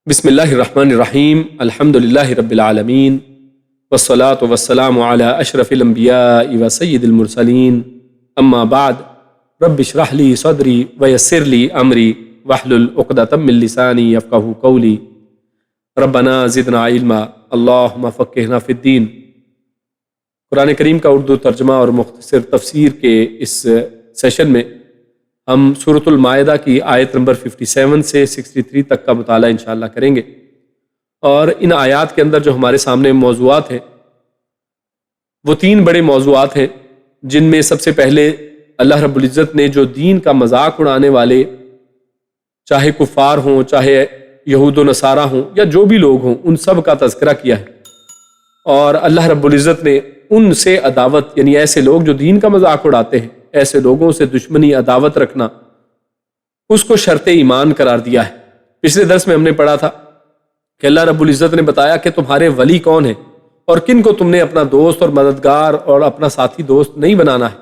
بسم اللہ الرحمن الرحیم الحمد للہ رب العالمین والصلاة والسلام علی اشرف الانبیاء و سید المرسلین اما بعد رب اشرح لی صدری ویسر لی امری واحلل عقدۃ من لسانی یفقہوا قولی ربنا زدنا علما اللہم فقہنا فی الدین۔ قرآن کریم کا اردو ترجمہ اور مختصر تفسیر کے اس سیشن میں ہم سورۃ المائدہ کی آیت نمبر 57 سے 63 تک کا مطالعہ انشاءاللہ کریں گے، اور ان آیات کے اندر جو ہمارے سامنے موضوعات ہیں وہ تین بڑے موضوعات ہیں، جن میں سب سے پہلے اللہ رب العزت نے جو دین کا مذاق اڑانے والے چاہے کفار ہوں، چاہے یہود و نصارہ ہوں، یا جو بھی لوگ ہوں، ان سب کا تذکرہ کیا ہے، اور اللہ رب العزت نے ان سے عداوت، یعنی ایسے لوگ جو دین کا مذاق اڑاتے ہیں، ایسے لوگوں سے دشمنی عداوت رکھنا، اس کو شرط ایمان قرار دیا ہے۔ پچھلے درس میں ہم نے پڑھا تھا کہ اللہ رب العزت نے بتایا کہ تمہارے ولی کون ہیں اور کن کو تم نے اپنا دوست اور مددگار اور اپنا ساتھی دوست نہیں بنانا ہے۔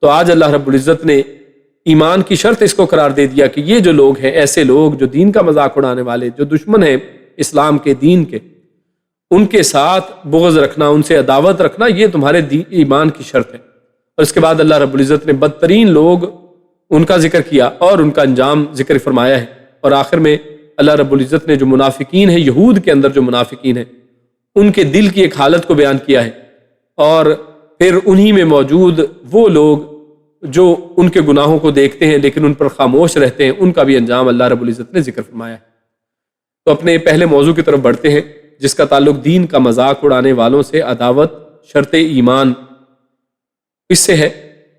تو آج اللہ رب العزت نے ایمان کی شرط اس کو قرار دے دیا کہ یہ جو لوگ ہیں، ایسے لوگ جو دین کا مذاق اڑانے والے، جو دشمن ہیں اسلام کے دین کے، ان کے ساتھ بغض رکھنا، ان سے عداوت رکھنا، یہ تمہارے ایمان کی شرط ہے۔ اور اس کے بعد اللہ رب العزت نے بدترین لوگ ان کا ذکر کیا اور ان کا انجام ذکر فرمایا ہے، اور آخر میں اللہ رب العزت نے جو منافقین ہیں، یہود کے اندر جو منافقین ہیں، ان کے دل کی ایک حالت کو بیان کیا ہے، اور پھر انہی میں موجود وہ لوگ جو ان کے گناہوں کو دیکھتے ہیں لیکن ان پر خاموش رہتے ہیں، ان کا بھی انجام اللہ رب العزت نے ذکر فرمایا ہے۔ تو اپنے پہلے موضوع کی طرف بڑھتے ہیں، جس کا تعلق دین کا مذاق اڑانے والوں سے عداوت شرط ایمان اس سے ہے،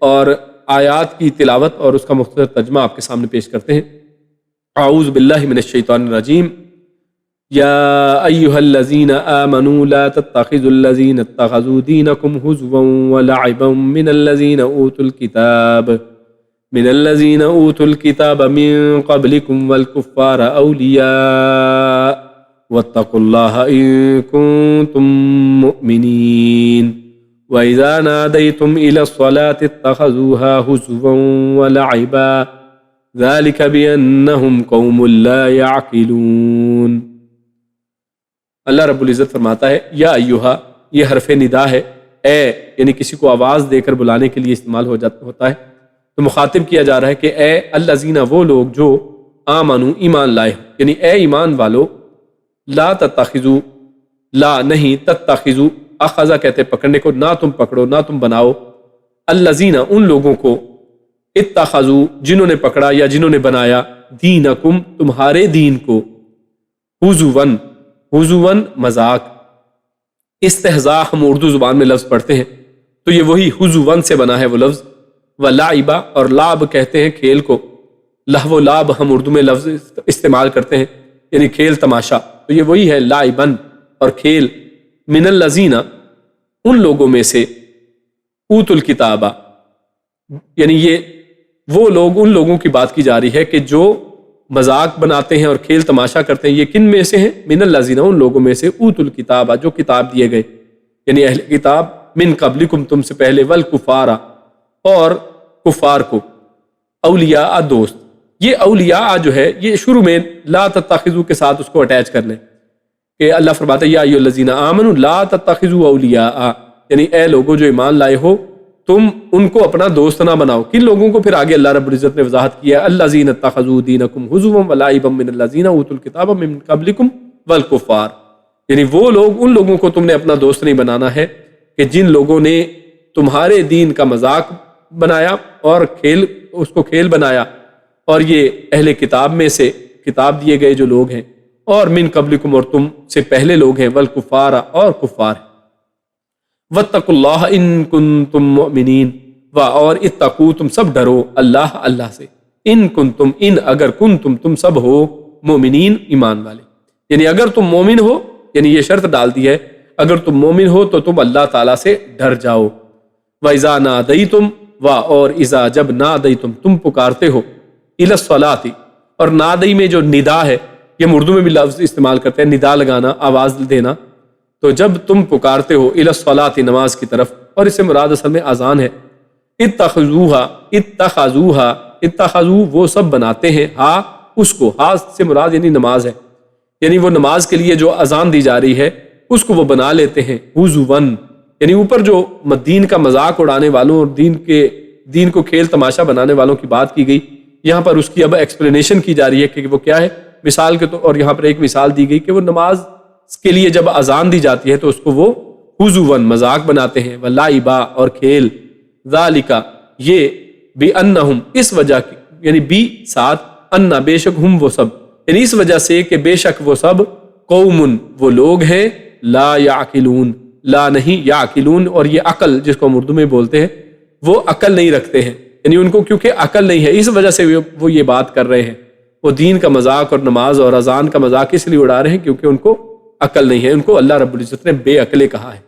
اور آیات کی تلاوت اور اس کا مختصر ترجمہ آپ کے سامنے پیش کرتے ہیں۔ اعوذ باللہ من الشیطان الرجیم۔ یا ایہا الذین آمنوا لا تتخذوا الذین اتخذوا دینکم ہزوا ولعبا من الذین اوتوا الکتاب من قبلکم والکفار اولیاء واتقوا اللہ ان کنتم مؤمنین وَإِذَا نَادَيْتُمْ إِلَى الصَّلَاةِ اتَّخَذُوهَا هُزُوًا وَلَعِبًا ذَلِكَ بِأَنَّهُمْ قَوْمٌ لَا يَعْقِلُونَ۔ اللہ رب العزت فرماتا ہے یا ایہا، یہ حرف ندا ہے، اے یعنی کسی کو آواز دے کر بلانے کے لیے استعمال ہوتا ہے، تو مخاطب کیا جا رہا ہے کہ اے الذین، وہ لوگ جو آمنوا، ایمان لائے، یعنی اے ایمان والو، لا تتخذوا، لا نہیں، تتخذوا، اخذا کہتے ہیں پکڑنے کو، نہ تم پکڑو، نہ تم بناؤ، الذین، ان لوگوں کو، اتخذوا، جنہوں نے پکڑا یا جنہوں نے بنایا، دینکم، تمہارے دین کو، ہزوا، مذاق، استہزاء ہم اردو زبان میں لفظ پڑھتے ہیں تو یہ وہی ہزوا سے بنا ہے وہ لفظ، ولعبا، اور لعب کہتے ہیں کھیل کو، لہو و لعب ہم اردو میں لفظ استعمال کرتے ہیں، یعنی کھیل تماشا، تو یہ وہی ہے لعبا اور کھیل، من الذین، ان لوگوں میں سے، اوتوا الکتاب، یعنی یہ وہ لوگ، ان لوگوں کی بات کی جا رہی ہے کہ جو مذاق بناتے ہیں اور کھیل تماشا کرتے ہیں، یہ کن میں سے ہیں؟ من الذین، ان لوگوں میں سے، اوتوا الکتاب، جو کتاب دیے گئے، یعنی اہل کتاب، من قبلکم، تم سے پہلے، والکفار، اور کفار کو، اولیاء، دوست۔ یہ اولیاء جو ہے یہ شروع میں لا تتخذوا کے ساتھ اس کو اٹیچ کر لیں کہ اللہ فرماتا ہے یا ایھا الذین آمنوا لا تتخذوا اولیاء، یعنی اے لوگوں جو ایمان لائے ہو، تم ان کو اپنا دوست نہ بناؤ۔ کن لوگوں کو؟ پھر آگے اللہ رب العزت نے وضاحت کیا، الذین اتخذوا دینکم ہزوا ولعبا من الذین اوتوا الکتاب من قبلکم والکفار، یعنی وہ لوگ، ان لوگوں کو تم نے اپنا دوست نہیں بنانا ہے کہ جن لوگوں نے تمہارے دین کا مذاق بنایا اور اس کو کھیل بنایا، اور یہ اہل کتاب میں سے، کتاب دیے گئے جو لوگ ہیں، اور من قبلکم، اور تم سے پہلے لوگ ہیں، والکفار، اور کفار ہیں، واتقوا اللہ ان کنتم مؤمنین، اور اتقوا، تم سب ڈرو، اللہ سے، ان کنتم، ان اگر، کنتم، تم سب ہو، مومنین، ایمان والے، یعنی اگر تم مومن ہو، یعنی یہ شرط ڈال دی ہے، اگر تم مومن ہو تو تم اللہ تعالیٰ سے ڈر جاؤ۔ وَإِذَا نَادَيْتُمْ، اور اذا، جب، نادیتم، تم پکارتے ہو، الی الصلاۃ، اور نادی میں جو ندا ہے، یہ ہم اردو میں بھی لفظ استعمال کرتے ہیں، ندا لگانا، آواز دینا، تو جب تم پکارتے ہو الی الصلاۃ، نماز کی طرف، اور اس سے مراد اصل میں اذان ہے، اتخذوها، وہ سب بناتے ہیں، اس کو، سے مراد یعنی نماز ہے، یعنی وہ نماز کے لیے جو اذان دی جا رہی ہے اس کو وہ بنا لیتے ہیں ہزون، یعنی اوپر جو دین کا مذاق اڑانے والوں اور دین کو کھیل تماشا بنانے والوں کی بات کی گئی، یہاں پر اس کی اب ایکسپلینیشن کی جا رہی ہے کہ وہ کیا ہے مثال کے طور، اور یہاں پر ایک مثال دی گئی کہ وہ نماز کے لیے جب اذان دی جاتی ہے تو اس کو وہ ہزون مذاق بناتے ہیں، ولعبا اور کھیل، ذالک یہ بانہم اس وجہ کی، یعنی بی ساتھ ان بے شک ہم وہ سب، یعنی اس وجہ سے کہ بے شک وہ سب قوم وہ لوگ ہیں لا یعقلون، لا نہیں یعقلون، اور یہ عقل جس کو ہم اردو میں بولتے ہیں وہ عقل نہیں رکھتے ہیں، یعنی ان کو کیونکہ عقل نہیں ہے اس وجہ سے وہ یہ بات کر رہے ہیں، وہ دین کا مذاق اور نماز اور اذان کا مذاق اس لیے اڑا رہے ہیں کیونکہ ان کو عقل نہیں ہے، ان کو اللہ رب العزت نے بے عقلے کہا ہے۔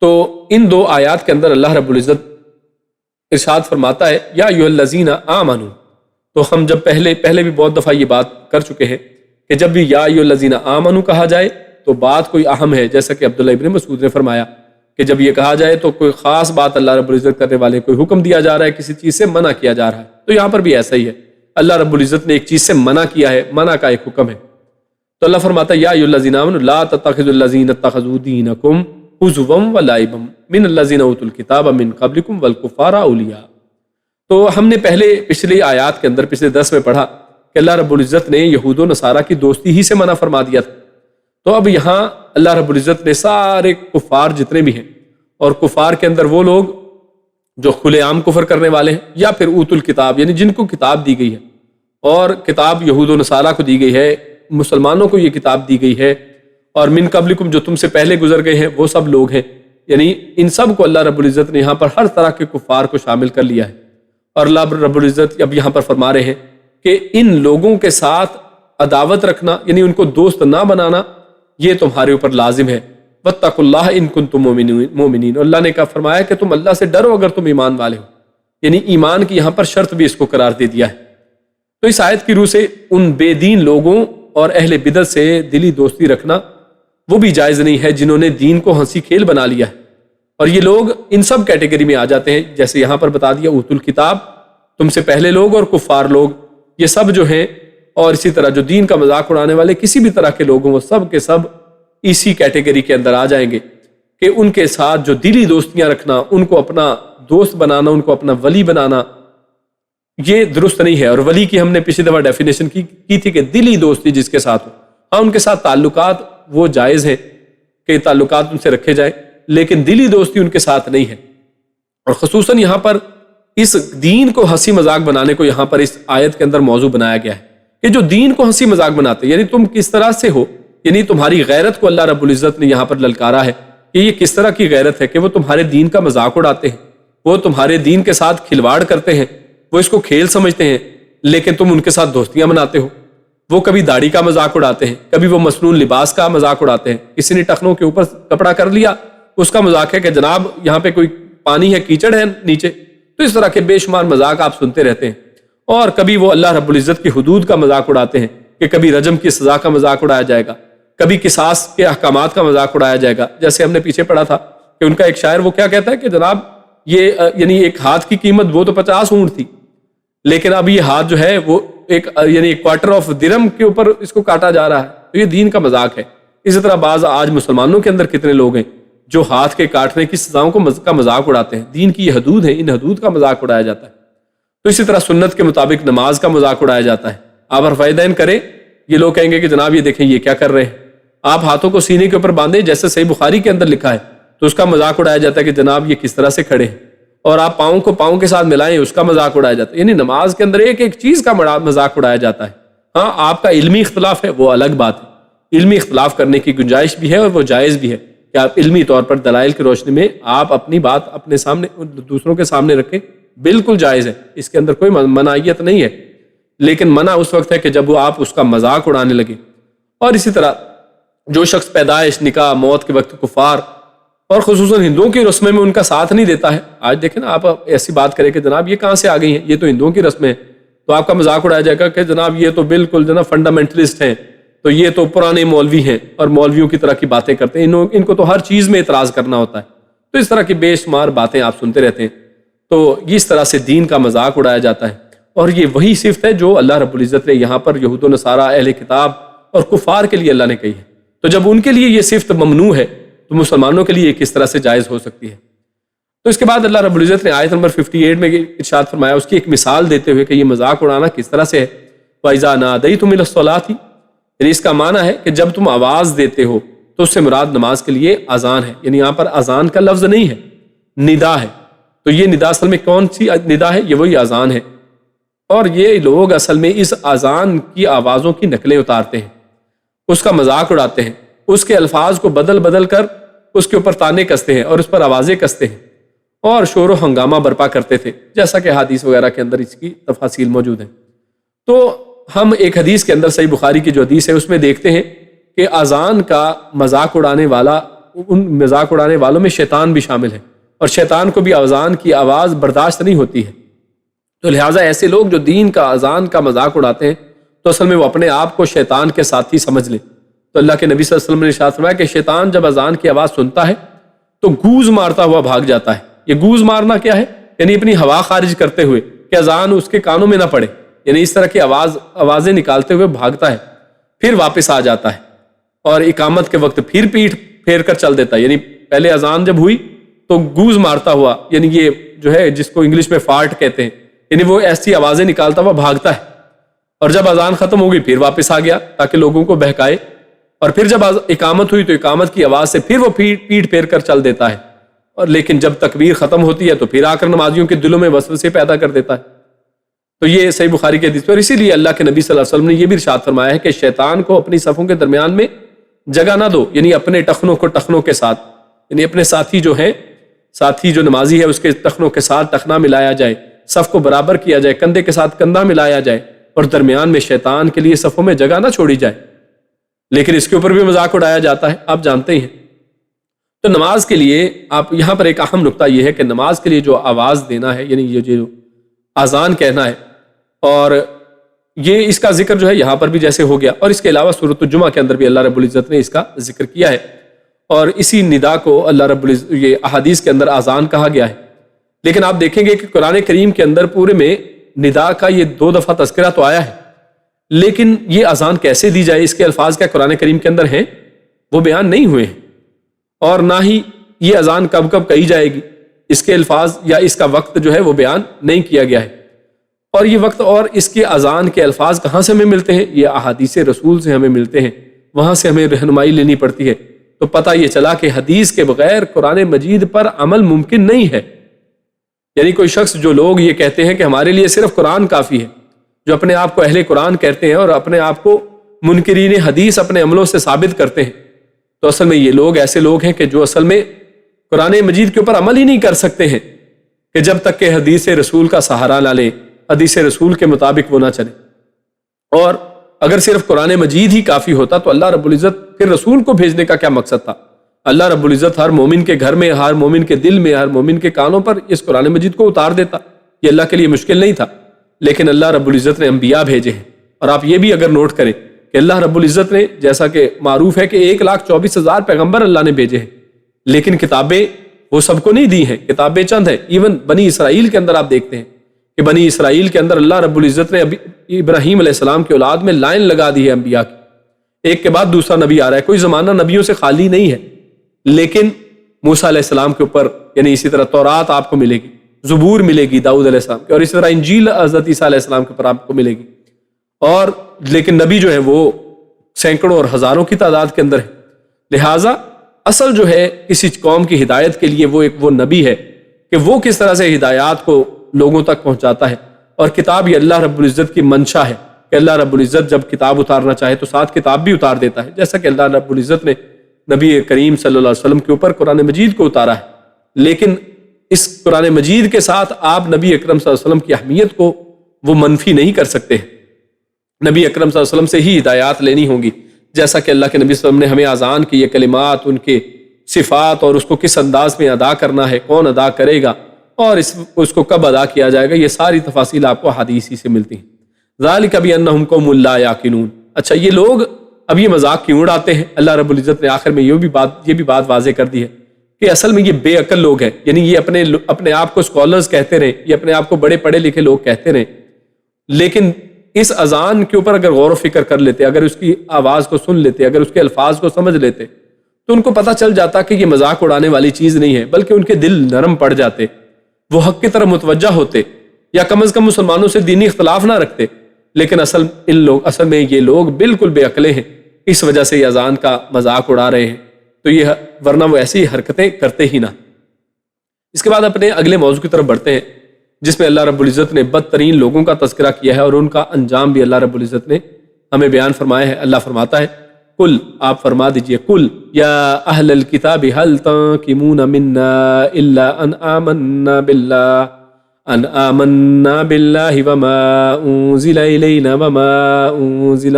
تو ان دو آیات کے اندر اللہ رب العزت ارشاد فرماتا ہے یا ایھا الذین آمنوا، تو ہم جب پہلے بھی بہت دفعہ یہ بات کر چکے ہیں کہ جب بھی یا ایھا الذین آمنوا کہا جائے تو بات کوئی اہم ہے، جیسا کہ عبداللہ ابن مسعود نے فرمایا کہ جب یہ کہا جائے تو کوئی خاص بات اللہ رب العزت کرنے والے کوئی حکم دیا جا رہا ہے، کسی چیز سے منع کیا جا رہا ہے، تو یہاں پر بھی ایسا ہی ہے، اللہ رب العزت نے ایک چیز سے منع کیا ہے، منع کا ایک حکم ہے، تو اللہ فرماتا ہے یا ایھا الذین آمنوا لا تتخذوا الذین اتخذوا دینکم ہزوا ولعبا من الذین اوتوا الکتاب من قبلکم والکفار اولیاء۔ تو ہم نے پچھلی آیات کے اندر پچھلے درس میں پڑھا کہ اللہ رب العزت نے یہود و نصارہ کی دوستی ہی سے منع فرما دیا تھا، تو اب یہاں اللہ رب العزت نے سارے کفار جتنے بھی ہیں، اور کفار کے اندر وہ لوگ جو کھلے عام کفر کرنے والے ہیں یا پھر اوت الکتاب یعنی جن کو کتاب دی گئی ہے، اور کتاب یہود و نصارہ کو دی گئی ہے، مسلمانوں کو یہ کتاب دی گئی ہے، اور من قبلکم جو تم سے پہلے گزر گئے ہیں وہ سب لوگ ہیں، یعنی ان سب کو اللہ رب العزت نے یہاں پر ہر طرح کے کفار کو شامل کر لیا ہے، اور اللہ رب العزت اب یہاں پر فرما رہے ہیں کہ ان لوگوں کے ساتھ عداوت رکھنا یعنی ان کو دوست نہ بنانا یہ تمہارے اوپر لازم ہے، واتقوا اللہ ان کنتم مومنین، اور اللہ نے کہا فرمایا کہ تم اللہ سے ڈرو اگر تم ایمان والے ہو، یعنی ایمان کی یہاں پر شرط بھی اس کو قرار دے دیا ہے۔ تو اس آیت کی روح سے ان بے دین لوگوں اور اہل بدعت سے دلی دوستی رکھنا وہ بھی جائز نہیں ہے جنہوں نے دین کو ہنسی کھیل بنا لیا ہے، اور یہ لوگ ان سب کیٹیگری میں آ جاتے ہیں، جیسے یہاں پر بتا دیا اوت الکتاب تم سے پہلے لوگ اور کفار لوگ، یہ سب جو ہیں، اور اسی طرح جو دین کا مذاق اڑانے والے کسی بھی طرح کے لوگ ہوں وہ سب کے سب اسی کیٹیگری کے اندر آ جائیں گے کہ ان کے ساتھ جو دلی دوستیاں رکھنا، ان کو اپنا دوست بنانا، ان کو اپنا ولی بنانا یہ درست نہیں ہے۔ اور ولی کی ہم نے پچھلی دفعہ ڈیفینیشن کی تھی کہ دلی دوستی جس کے ساتھ ہو، ہاں ان کے ساتھ تعلقات وہ جائز ہیں کہ تعلقات ان سے رکھے جائیں، لیکن دلی دوستی ان کے ساتھ نہیں ہے۔ اور خصوصاً یہاں پر اس دین کو ہنسی مذاق بنانے کو یہاں پر اس آیت کے اندر موضوع بنایا گیا ہے کہ جو دین کو ہنسی مذاق بناتے یعنی تم کس طرح سے ہو، یعنی تمہاری غیرت کو اللہ رب العزت نے یہاں پر للکارا ہے کہ یہ کس طرح کی غیرت ہے کہ وہ تمہارے دین کا مذاق اڑاتے ہیں، وہ تمہارے دین کے ساتھ کھلواڑ کرتے ہیں، وہ اس کو کھیل سمجھتے ہیں، لیکن تم ان کے ساتھ دوستیاں بناتے ہو۔ وہ کبھی داڑھی کا مذاق اڑاتے ہیں، کبھی وہ مصنون لباس کا مذاق اڑاتے ہیں، کسی نے ٹخنوں کے اوپر کپڑا کر لیا اس کا مذاق ہے کہ جناب یہاں پہ کوئی پانی ہے، کیچڑ ہے نیچے، تو اس طرح کے بے شمار مذاق آپ سنتے رہتے ہیں۔ اور کبھی وہ اللہ رب العزت کی حدود کا مذاق اڑاتے ہیں کہ کبھی رجم کی سزا کا مذاق اڑایا جائے گا، کبھی قصاص کے احکامات کا مذاق اڑایا جائے گا، جیسے ہم نے پیچھے پڑھا تھا کہ ان کا ایک شاعر وہ کیا کہتا ہے کہ جناب یہ یعنی ایک ہاتھ کی قیمت وہ تو 50 اونٹ تھی، لیکن اب یہ ہاتھ جو ہے وہ یعنی کوارٹر آف درہم کے اوپر اس کو کاٹا جا رہا ہے، تو یہ دین کا مذاق ہے۔ اسی طرح بعض آج مسلمانوں کے اندر کتنے لوگ ہیں جو ہاتھ کے کاٹنے کی سزاؤں کا مذاق اڑاتے ہیں، دین کی یہ حدود ہیں، ان حدود کا مذاق اڑایا جاتا ہے۔ تو اسی طرح سنت کے مطابق نماز کا مذاق اڑایا جاتا ہے، آپ حرفین کریں، یہ لوگ کہیں گے کہ جناب یہ دیکھیں یہ کیا کر رہے ہیں، آپ ہاتھوں کو سینے کے اوپر باندھیں جیسے صحیح بخاری کے اندر لکھا ہے، تو اس کا مذاق اڑایا جاتا ہے کہ جناب یہ کس طرح سے کھڑے ہیں، اور آپ پاؤں کو پاؤں کے ساتھ ملائیں اس کا مذاق اڑایا جاتا ہے، یعنی نماز کے اندر ایک ایک چیز کا مذاق اڑایا جاتا ہے۔ ہاں آپ کا علمی اختلاف ہے وہ الگ بات ہے، علمی اختلاف کرنے کی گنجائش بھی ہے اور وہ جائز بھی ہے کہ آپ علمی طور پر دلائل کی روشنی میں آپ اپنی بات اپنے سامنے دوسروں کے سامنے رکھیں، بالکل جائز ہے، اس کے اندر کوئی منعیت نہیں ہے، لیکن منع اس وقت ہے کہ جب وہ آپ اس کا مذاق اڑانے لگے۔ اور اسی طرح جو شخص پیدائش، نکاح، موت کے وقت کفار اور خصوصاً ہندوؤں کی رسمیں میں ان کا ساتھ نہیں دیتا ہے، آج دیکھیں نا آپ ایسی بات کریں کہ جناب یہ کہاں سے آ گئی ہیں، یہ تو ہندوؤں کی رسمیں ہیں، تو آپ کا مذاق اڑایا جائے گا کہ جناب یہ تو بالکل جناب فنڈامنٹلسٹ ہیں، تو یہ تو پرانے مولوی ہیں اور مولویوں کی طرح کی باتیں کرتے ہیں، ان کو تو ہر چیز میں اعتراض کرنا ہوتا ہے، تو اس طرح کی بے شمار باتیں آپ سنتے رہتے ہیں۔ تو اس طرح سے دین کا مذاق اڑایا جاتا ہے، اور یہ وہی صفت ہے جو اللہ رب العزت نے یہاں پر یہود و نصارہ، اہل کتاب اور کفار کے لیے اللہ نے کہی ہے۔ تو جب ان کے لیے یہ صفت ممنوع ہے تو مسلمانوں کے لیے کس طرح سے جائز ہو سکتی ہے؟ تو اس کے بعد اللہ رب العزت نے آیت نمبر 58 میں ارشاد فرمایا، اس کی ایک مثال دیتے ہوئے کہ یہ مذاق اڑانا کس طرح سے ہے۔ وَإِذَا نَادَيْتُمْ إِلَى الصَّلَاةِ، یعنی اس کا معنی ہے کہ جب تم آواز دیتے ہو تو اس سے مراد نماز کے لیے اذان ہے، یعنی یہاں پر اذان کا لفظ نہیں ہے، ندا ہے۔ تو یہ ندا اصل میں کون سی ندا ہے؟ یہ وہی اذان ہے، اور یہ لوگ اصل میں اس اذان کی آوازوں کی نقلیں اتارتے ہیں، اس کا مذاق اڑاتے ہیں، اس کے الفاظ کو بدل بدل کر اس کے اوپر تانے کستے ہیں اور اس پر آوازیں کستے ہیں اور شور و ہنگامہ برپا کرتے تھے، جیسا کہ حدیث وغیرہ کے اندر اس کی تفاصیل موجود ہیں۔ تو ہم ایک حدیث کے اندر صحیح بخاری کی جو حدیث ہے اس میں دیکھتے ہیں کہ اذان کا مذاق اڑانے والا، ان مذاق اڑانے والوں میں شیطان بھی شامل ہے، اور شیطان کو بھی اذان کی آواز برداشت نہیں ہوتی ہے۔ تو لہٰذا ایسے لوگ جو دین کا اذان کا مذاق اڑاتے ہیں تو اصل میں وہ اپنے آپ کو شیطان کے ساتھی سمجھ لیں۔ تو اللہ کے نبی صلی اللہ علیہ وسلم نے ارشاد فرمایا کہ شیطان جب اذان کی آواز سنتا ہے تو گوز مارتا ہوا بھاگ جاتا ہے۔ یہ گوز مارنا کیا ہے؟ یعنی اپنی ہوا خارج کرتے ہوئے کہ اذان اس کے کانوں میں نہ پڑے، یعنی اس طرح کی آوازیں نکالتے ہوئے بھاگتا ہے، پھر واپس آ جاتا ہے اور اقامت کے وقت پھر پیٹھ پھیر کر چل دیتا ہے۔ یعنی پہلے اذان جب ہوئی تو گوز مارتا ہوا، یعنی یہ جو ہے جس کو انگلش میں فارٹ کہتے ہیں، یعنی وہ ایسی آوازیں نکالتا ہوا بھاگتا ہے، اور جب اذان ختم ہو گئی پھر واپس آ گیا تاکہ لوگوں کو بہکائے، اور پھر جب اقامت ہوئی تو اقامت کی آواز سے پھر وہ پیٹ پھیر کر چل دیتا ہے، اور لیکن جب تکبیر ختم ہوتی ہے تو پھر آ کر نمازیوں کے دلوں میں وسوسے پیدا کر دیتا ہے۔ تو یہ صحیح بخاری کے حدیث پر، اسی لیے اللہ کے نبی صلی اللہ علیہ وسلم نے یہ بھی ارشاد فرمایا ہے کہ شیطان کو اپنی صفوں کے درمیان میں جگہ نہ دو، یعنی اپنے ٹخنوں کو ٹخنوں کے ساتھ، یعنی اپنے ساتھی جو ہیں، ساتھی جو نمازی ہے اس کے ٹخنوں کے ساتھ ٹخنا ملایا جائے، صف کو برابر کیا جائے، کندھے کے ساتھ کندھا ملایا جائے، اور درمیان میں شیطان کے لیے صفوں میں جگہ نہ چھوڑی جائے۔ لیکن اس کے اوپر بھی مذاق اڑایا جاتا ہے، آپ جانتے ہی ہیں۔ تو نماز کے لیے آپ یہاں پر ایک اہم نقطہ یہ ہے کہ نماز کے لیے جو آواز دینا ہے، یعنی یہ جو اذان کہنا ہے، اور یہ اس کا ذکر جو ہے یہاں پر بھی جیسے ہو گیا، اور اس کے علاوہ سورۃ الجمعہ کے اندر بھی اللہ رب العزت نے اس کا ذکر کیا ہے، اور اسی ندا کو اللہ رب العزت یہ احادیث کے اندر اذان کہا گیا ہے۔ لیکن آپ دیکھیں گے کہ قرآن کریم کے اندر پورے میں ندا کا یہ 2 دفعہ تذکرہ تو آیا ہے، لیکن یہ اذان کیسے دی جائے، اس کے الفاظ کیا قرآن کریم کے اندر ہیں؟ وہ بیان نہیں ہوئے ہیں، اور نہ ہی یہ اذان کب کب کہی جائے گی، اس کے الفاظ یا اس کا وقت جو ہے وہ بیان نہیں کیا گیا ہے۔ اور یہ وقت اور اس کے اذان کے الفاظ کہاں سے ہمیں ملتے ہیں؟ یہ احادیث رسول سے ہمیں ملتے ہیں، وہاں سے ہمیں رہنمائی لینی پڑتی ہے۔ تو پتہ یہ چلا کہ حدیث کے بغیر قرآن مجید پر عمل ممکن نہیں ہے۔ یعنی کوئی شخص، جو لوگ یہ کہتے ہیں کہ ہمارے لیے صرف قرآن کافی ہے، جو اپنے آپ کو اہل قرآن کہتے ہیں اور اپنے آپ کو منکرین حدیث اپنے عملوں سے ثابت کرتے ہیں، تو اصل میں یہ لوگ ایسے لوگ ہیں کہ جو اصل میں قرآن مجید کے اوپر عمل ہی نہیں کر سکتے ہیں، کہ جب تک کہ حدیث رسول کا سہارا نہ لیں، حدیث رسول کے مطابق وہ نہ چلے۔ اور اگر صرف قرآن مجید ہی کافی ہوتا تو اللہ رب العزت پھر رسول کو بھیجنے کا کیا مقصد تھا؟ اللہ رب العزت ہر مومن کے گھر میں، ہر مومن کے دل میں، ہر مومن کے کانوں پر اس قرآن مجید کو اتار دیتا۔ یہ اللہ کے لیے مشکل نہیں تھا، لیکن اللہ رب العزت نے انبیاء بھیجے ہیں۔ اور آپ یہ بھی اگر نوٹ کریں کہ اللہ رب العزت نے، جیسا کہ معروف ہے کہ 1,24,000 پیغمبر اللہ نے بھیجے ہیں، لیکن کتابیں وہ سب کو نہیں دی ہیں، کتابیں چند ہیں۔ ایون بنی اسرائیل کے اندر آپ دیکھتے ہیں کہ بنی اسرائیل کے اندر اللہ رب العزت نے ابراہیم علیہ السلام کی اولاد میں لائن لگا دی ہے انبیاء کی، ایک کے بعد دوسرا نبی آ رہا ہے، کوئی زمانہ نبیوں سے خالی نہیں ہے۔ لیکن موسیٰ علیہ السلام کے اوپر، یعنی اسی طرح تورات آپ کو ملے گی، زبور ملے گی داؤد علیہ السلام کی، اور اسی طرح انجیل حضرت عیسیٰ علیہ السلام کے اوپر آپ کو ملے گی، اور لیکن نبی جو ہے وہ سینکڑوں اور ہزاروں کی تعداد کے اندر ہے۔ لہٰذا اصل جو ہے کسی قوم کی ہدایت کے لیے وہ نبی ہے کہ وہ کس طرح سے ہدایات کو لوگوں تک پہنچاتا ہے، اور کتاب یہ اللہ رب العزت کی منشا ہے کہ اللہ رب العزت جب کتاب اتارنا چاہے تو ساتھ کتاب بھی اتار دیتا ہے، جیسا کہ اللہ رب العزت نے نبی کریم صلی اللہ علیہ وسلم کے اوپر قرآن مجید کو اتارا ہے۔ لیکن اس قرآن مجید کے ساتھ آپ نبی اکرم صلی اللہ علیہ وسلم کی اہمیت کو وہ منفی نہیں کر سکتے ہیں۔ نبی اکرم صلی اللہ علیہ وسلم سے ہی ہدایات لینی ہوں گی، جیسا کہ اللہ کے نبی صلی اللہ علیہ وسلم نے ہمیں اذان کی یہ کلمات، ان کے صفات اور اس کو کس انداز میں ادا کرنا ہے، کون ادا کرے گا، اور اس کو کب ادا کیا جائے گا، یہ ساری تفاصیل آپ کو حدیث ہی سے ملتی ہیں۔ ذالک بانہم قوم لا یعقلون۔ اچھا، یہ لوگ اب یہ مذاق کیوں اڑاتے ہیں؟ اللہ رب العزت نے آخر میں یہ بھی بات واضح کر دی ہے کہ اصل میں یہ بے عقل لوگ ہیں، یعنی یہ اپنے آپ کو اسکالرز کہتے رہے، یہ اپنے آپ کو بڑے پڑھے لکھے لوگ کہتے رہے، لیکن اس اذان کے اوپر اگر غور و فکر کر لیتے، اگر اس کی آواز کو سن لیتے، اگر اس کے الفاظ کو سمجھ لیتے، تو ان کو پتہ چل جاتا کہ یہ مذاق اڑانے والی چیز نہیں ہے، بلکہ ان کے دل نرم پڑ جاتے، وہ حق کی طرف متوجہ ہوتے، یا کم از کم مسلمانوں سے دینی اختلاف نہ رکھتے۔ لیکن اصل میں یہ لوگ بالکل بے عقلے ہیں، اس وجہ سے یہ اذان کا مذاق اڑا رہے ہیں، تو یہ ورنہ وہ ایسی حرکتیں کرتے ہی نہ۔ اس کے بعد اپنے اگلے موضوع کی طرف بڑھتے ہیں، جس میں اللہ رب العزت نے بدترین لوگوں کا تذکرہ کیا ہے، اور ان کا انجام بھی اللہ رب العزت نے ہمیں بیان فرمایا ہے۔ اللہ فرماتا ہے، قل، آپ فرما دیجئے، قل یا اہل الکتاب هل تنقمون منا الا ان آمنا باللہ وما انزل الینا وما انزل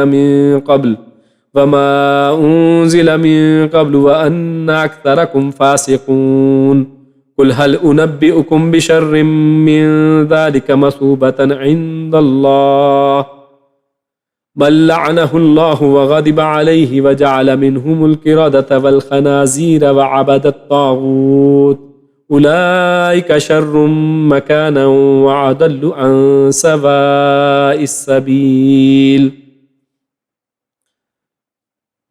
من قبل وان اکثرکم فاسقون قل هل انبئکم بشر من ذلك مثوبة عند اللہ بل لعنه الله وغضب عليه وجعل منهم القردة والخنازير وعبد الطاغوت أولئك شر مكانا وأضل عن سواء السبيل۔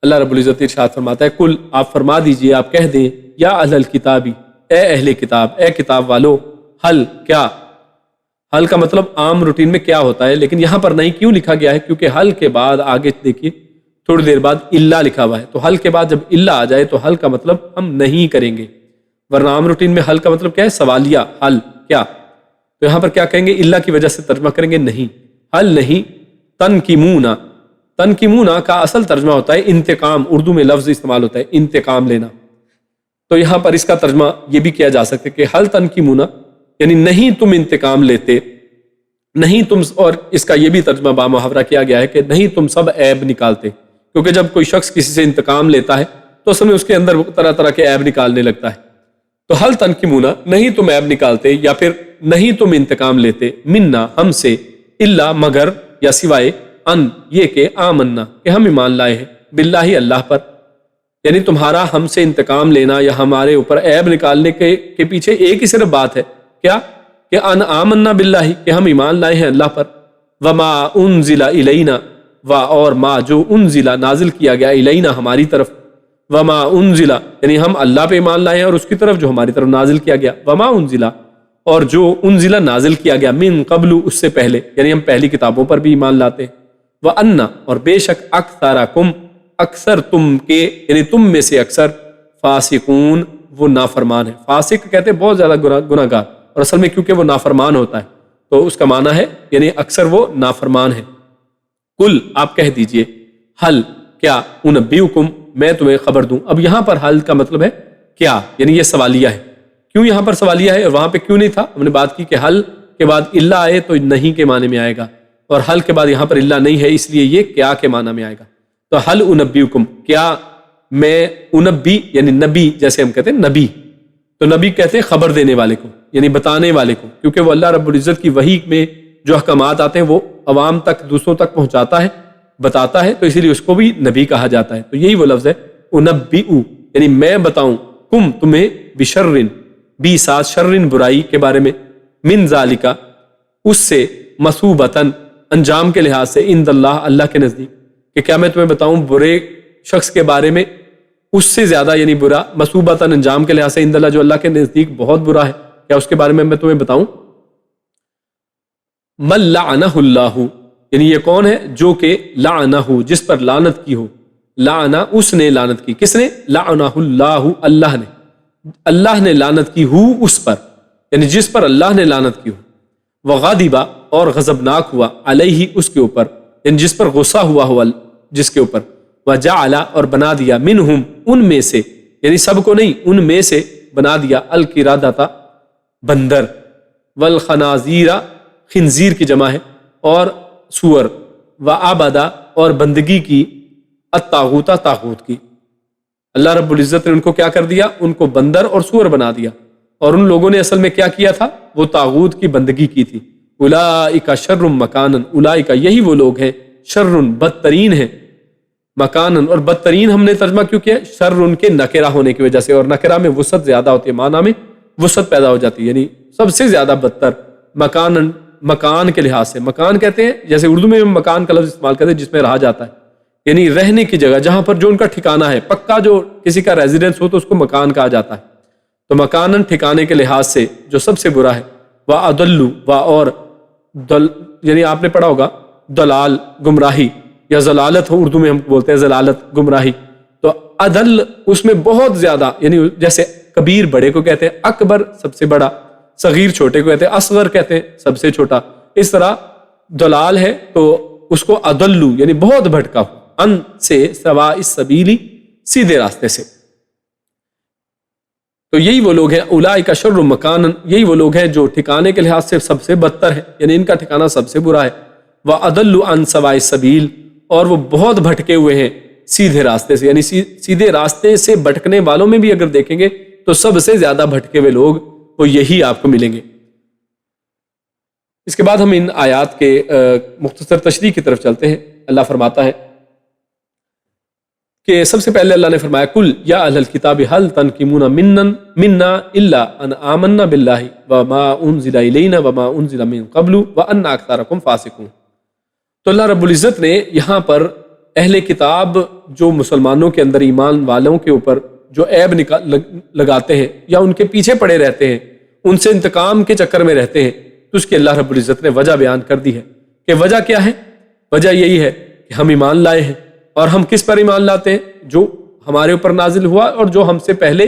اللہ رب العزت ارشاد فرماتا ہے، کل، آپ فرما دیجئے، آپ کہہ دیں، یا اہل الکتابی، اے اہل کتاب، اے کتاب والو، حل، کیا؟ حل کا مطلب عام روٹین میں کیا ہوتا ہے، لیکن یہاں پر نہیں کیوں لکھا گیا ہے؟ کیونکہ حل کے بعد آگے دیکھیے تھوڑی دیر بعد الا لکھا ہوا ہے، تو حل کے بعد جب الا آ جائے تو حل کا مطلب ہم نہیں کریں گے، ورنہ عام روٹین میں حل کا مطلب کیا ہے؟ سوالیہ، حل، کیا؟ تو یہاں پر کیا کہیں گے؟ الا کی وجہ سے ترجمہ کریں گے نہیں، حل نہیں، تنقمون۔ تنقمون کا اصل ترجمہ ہوتا ہے انتقام، اردو میں لفظ استعمال ہوتا ہے انتقام لینا، تو یہاں پر اس کا ترجمہ یہ بھی کیا جا سکتا ہے کہ حل تنقمون، یعنی نہیں تم انتقام لیتے، نہیں تم، اور اس کا یہ بھی ترجمہ بامحاورہ کیا گیا ہے کہ نہیں تم سب عیب نکالتے، کیونکہ جب کوئی شخص کسی سے انتقام لیتا ہے تو اصل میں اس کے اندر طرح طرح کے عیب نکالنے لگتا ہے، تو حل تنقمون، نہیں تم عیب نکالتے، یا پھر نہیں تم انتقام لیتے، منا، ہم سے، الا، مگر یا سوائے، ان، یہ کہ آمنا، کہ ہم ایمان لائے ہیں، باللہ، اللہ پر، یعنی تمہارا ہم سے انتقام لینا یا ہمارے اوپر عیب نکالنے کے پیچھے ایک ہی صرف بات ہے، کیا؟ کہ ان آمنا باللہ، کہ ہم ایمان لائے ہیں اللہ پر، وما انزل الینا، اور ما، جو انزل، نازل کیا گیا، الینا، ہماری طرف، وما انزل، یعنی ہم اللہ پہ ایمان لائے ہیں اور اس کی طرف جو ہماری طرف نازل کیا گیا، وما انزل، اور جو انزل، نازل کیا گیا، من قبل، اس سے پہلے، یعنی ہم پہلی کتابوں پر بھی ایمان لاتے ہیں، وَأَنَّ، اور بے شک، اکثرکم، اکثر تم کے، یعنی تم میں سے اکثر، فاسقون، وہ نافرمان ہے۔ فاسق کہتے ہیں بہت زیادہ گناہ گار، اور اصل میں کیونکہ وہ نافرمان ہوتا ہے تو اس کا معنی ہے یعنی اکثر وہ نافرمان ہے۔ کل، آپ کہہ دیجئے، حل، کیا، انبئکم، میں تمہیں خبر دوں۔ اب یہاں پر حل کا مطلب ہے کیا، یعنی یہ سوالیہ ہے۔ کیوں یہاں پر سوالیہ ہے اور وہاں پہ کیوں نہیں تھا؟ ہم نے بات کی کہ حل کے بعد الا آئے تو نہیں کے معنی میں آئے گا، اور حل کے بعد یہاں پر الا نہیں ہے، اس لیے یہ کیا کے معنی میں آئے گا۔ تو حل انبئکم، کیا میں، انبی یعنی نبی، جیسے ہم کہتے ہیں نبی، تو نبی کہتے ہیں خبر دینے والے کو، یعنی بتانے والے کو، کیونکہ وہ اللہ رب العزت کی وحی میں جو احکامات آتے ہیں وہ عوام تک، دوسروں تک پہنچاتا ہے، بتاتا ہے، تو اسی لیے اس کو بھی نبی کہا جاتا ہے۔ تو یہی وہ لفظ ہے انبئو، یعنی میں بتاؤں، کم، تمہیں، بشرن، بی، ساتھ، شرن، برائی کے بارے میں، من ذالکا، اس سے، مثوبتن، انجام کے لحاظ سے، عند اللہ، اللہ کے نزدیک، کہ کیا میں تمہیں بتاؤں برے شخص کے بارے میں اس سے زیادہ، یعنی برا، مثوبتاً، انجام کے لحاظ سے، عند اللہ، جو اللہ کے نزدیک بہت برا ہے، کیا اس کے بارے میں تمہیں بتاؤں؟ من لعنہ اللہ، یعنی یہ کون ہے؟ جو کہ لعنہ، جس پر لعنت کی ہو، لعنہ، اس نے لعنت کی، کس نے؟ لعنہ اللہ، اللہ نے لعنت کی ہو اس پر، یعنی جس پر اللہ نے لعنت کی ہو، وغضب، اور غضبناک ہوا، علیہ، اس کے اوپر، یعنی جس پر غصہ ہوا ہوا جس کے اوپر، وجعل، اور بنا دیا، منہم، ان میں سے، یعنی سب کو نہیں، ان میں سے بنا دیا، القردۃ، بندر، والخنازیر، خنزیر کی جمع ہے، اور سور، وعبد، اور بندگی کی، الطاغوت، طاغوت کی۔ اللہ رب العزت نے ان کو کیا کر دیا؟ ان کو بندر اور سور بنا دیا، اور ان لوگوں نے اصل میں کیا کیا تھا؟ وہ طاغوت کی بندگی کی تھی۔ اولئک شر مکانا، اولئک، یہی وہ لوگ ہیں، شر، بدترین ہیں، مکانا، اور بدترین ہم نے ترجمہ کیوں کیا؟ شر ان کے نکرہ ہونے کی وجہ سے، اور نکرہ میں وسعت زیادہ ہوتی ہے، معنی میں وسعت پیدا ہو جاتی ہے، یعنی سب سے زیادہ بدتر، مکانا، مکان کے لحاظ سے، مکان کہتے ہیں جیسے اردو میں مکان کا لفظ استعمال کرتے ہیں جس میں رہا جاتا ہے، یعنی رہنے کی جگہ جہاں پر جو ان کا ٹھکانہ ہے، پکا جو کسی کا ریزیڈنس ہو تو اس کو مکان کہا جاتا ہے۔ تو مکانن ٹھکانے کے لحاظ سے جو سب سے برا ہے، وَأَضَلُّ اور یعنی آپ نے پڑھا ہوگا دلال گمراہی یا ضلالت ہو، اردو میں ہم بولتے ہیں ضلالت گمراہی، تو عدل اس میں بہت زیادہ، یعنی جیسے کبیر بڑے کو کہتے ہیں، اکبر سب سے بڑا، صغیر چھوٹے کو کہتے ہیں، اصغر کہتے ہیں سب سے چھوٹا، اس طرح دلال ہے تو اس کو عدلو یعنی بہت بھٹکا ہو، ان سے سوا السبیلی سیدھے راستے سے۔ تو یہی وہ لوگ ہیں اولئک شر مکانا، یہی وہ لوگ ہیں جو ٹھکانے کے لحاظ سے سب سے بدتر ہے، یعنی ان کا ٹھکانہ سب سے برا ہے، وَأَضَلُّ عَنْ سَوَاءِ السَّبِيلِ اور وہ بہت بھٹکے ہوئے ہیں سیدھے راستے سے، یعنی سیدھے راستے سے بھٹکنے والوں میں بھی اگر دیکھیں گے تو سب سے زیادہ بھٹکے ہوئے لوگ وہ یہی آپ کو ملیں گے۔ اس کے بعد ہم ان آیات کے مختصر تشریح کی طرف چلتے ہیں۔ اللہ فرماتا ہے کہ سب سے پہلے اللہ نے فرمایا کل یا اہل الکتاب هل تنقمون منا الا ان آمنا باللہ وما انزل الینا وما انزل من قبل وان اکثرکم فاسقون۔ تو اللہ رب العزت نے یہاں پر اہل کتاب جو مسلمانوں کے اندر ایمان والوں کے اوپر جو عیب لگاتے ہیں یا ان کے پیچھے پڑے رہتے ہیں، ان سے انتقام کے چکر میں رہتے ہیں، تو اس کی اللہ رب العزت نے وجہ بیان کر دی ہے کہ وجہ کیا ہے؟ وجہ یہی ہے کہ ہم ایمان لائے ہیں، اور ہم کس پر ایمان لاتے ہیں؟ جو ہمارے اوپر نازل ہوا اور جو ہم سے پہلے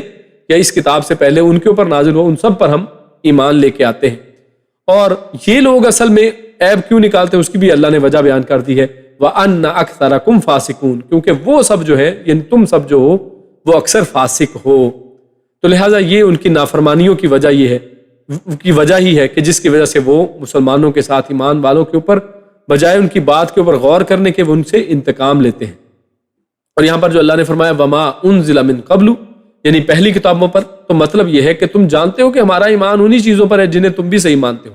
یا اس کتاب سے پہلے ان کے اوپر نازل ہوا، ان سب پر ہم ایمان لے کے آتے ہیں۔ اور یہ لوگ اصل میں عیب کیوں نکالتے ہیں اس کی بھی اللہ نے وجہ بیان کر دی ہے، وَأَنَّ أَكْثَرَكُمْ فَاسِقُونَ، کیونکہ وہ سب جو ہے یعنی تم سب جو ہو وہ اکثر فاسق ہو، تو لہٰذا یہ ان کی نافرمانیوں کی وجہ یہ ہے، کی وجہ ہی ہے کہ جس کی وجہ سے وہ مسلمانوں کے ساتھ ایمان والوں کے اوپر بجائے ان کی بات کے اوپر غور کرنے کے وہ ان سے انتقام لیتے ہیں۔ اور یہاں پر جو اللہ نے فرمایا وما انزل من قبل یعنی پہلی کتابوں پر، تو مطلب یہ ہے کہ تم جانتے ہو کہ ہمارا ایمان انہی چیزوں پر ہے جنہیں تم بھی صحیح مانتے ہو۔